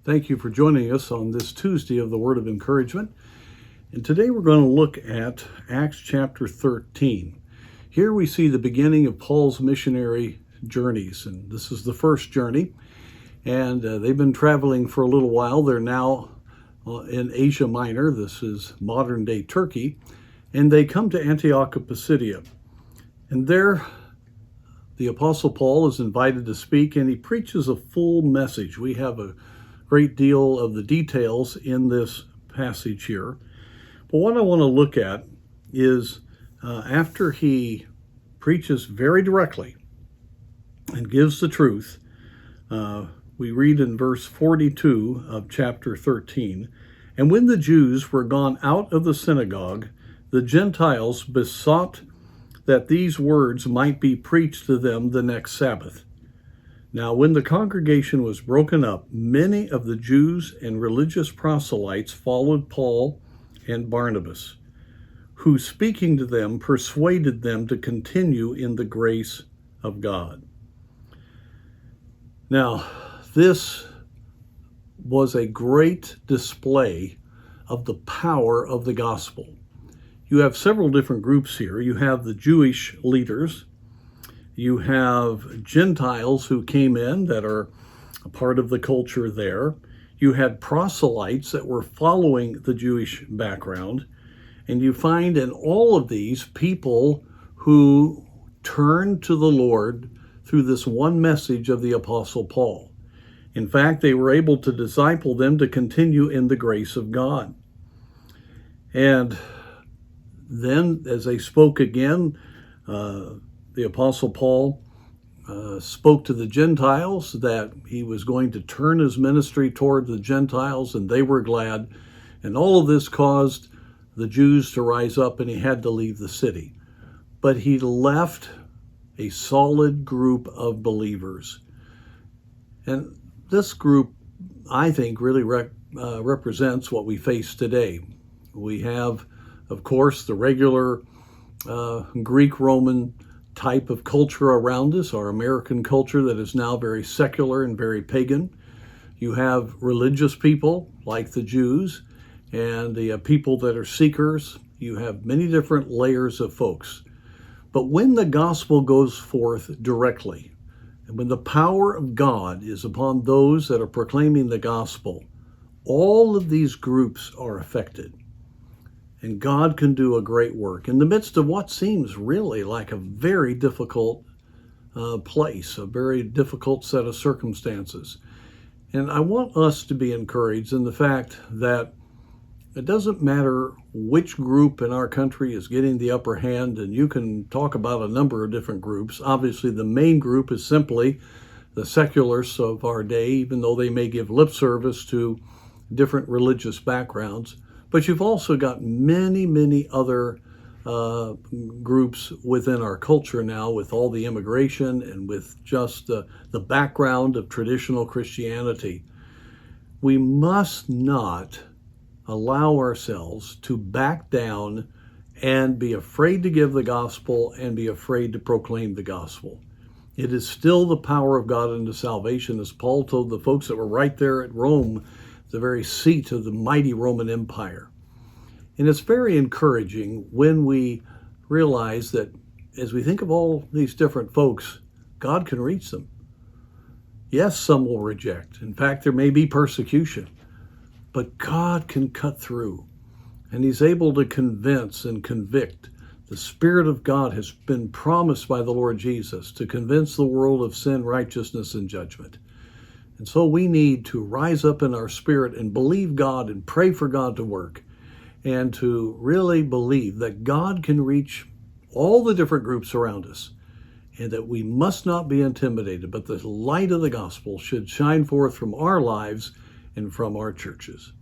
Thank you for joining us on this Tuesday of the Word of Encouragement. And today we're going to look at Acts chapter 13. Here we see the beginning of Paul's missionary journeys, and this is the first journey. And they've been traveling for a little while. They're now in Asia Minor. This is modern-day Turkey. And they come to Antioch of Pisidia. And there the Apostle Paul is invited to speak, and he preaches a full message. We have a great deal of the details in this passage here. But what I want to look at is after he preaches very directly and gives the truth, we read in verse 42 of chapter 13, "And when the Jews were gone out of the synagogue, the Gentiles besought that these words might be preached to them the next Sabbath. Now when the congregation was broken up, many of the Jews and religious proselytes followed Paul and Barnabas, who speaking to them persuaded them to continue in the grace of God." Now, this was a great display of the power of the gospel. You have several different groups here. You have the Jewish leaders. You have Gentiles who came in that are a part of the culture there. You had proselytes that were following the Jewish background. And you find in all of these people who turned to the Lord through this one message of the Apostle Paul. In fact, they were able to disciple them to continue in the grace of God. And then, as they spoke again, the Apostle Paul spoke to the Gentiles that he was going to turn his ministry toward the Gentiles, and they were glad. And all of this caused the Jews to rise up, and he had to leave the city. But he left a solid group of believers. And this group, I think, really represents what we face today. We have, of course, the regular Greek-Roman type of culture around us, our American culture that is now very secular and very pagan. You have religious people like the Jews and the people that are seekers. You have many different layers of folks. But when the gospel goes forth directly, and when the power of God is upon those that are proclaiming the gospel, all of these groups are affected. And God can do a great work in the midst of what seems really like a very difficult place, a very difficult set of circumstances. And I want us to be encouraged in the fact that it doesn't matter which group in our country is getting the upper hand, and you can talk about a number of different groups. Obviously, the main group is simply the secularists of our day, even though they may give lip service to different religious backgrounds. But you've also got many, many other groups within our culture now, with all the immigration and with just the background of traditional Christianity. We must not allow ourselves to back down and be afraid to give the gospel and be afraid to proclaim the gospel. It is still the power of God unto salvation, as Paul told the folks that were right there at Rome, the very seat of the mighty Roman Empire. And it's very encouraging when we realize that as we think of all these different folks, God can reach them. Yes, some will reject. In fact, there may be persecution, but God can cut through, and he's able to convince and convict. The Spirit of God has been promised by the Lord Jesus to convince the world of sin, righteousness, and judgment. And so we need to rise up in our spirit and believe God and pray for God to work, and to really believe that God can reach all the different groups around us, and that we must not be intimidated, but the light of the gospel should shine forth from our lives and from our churches.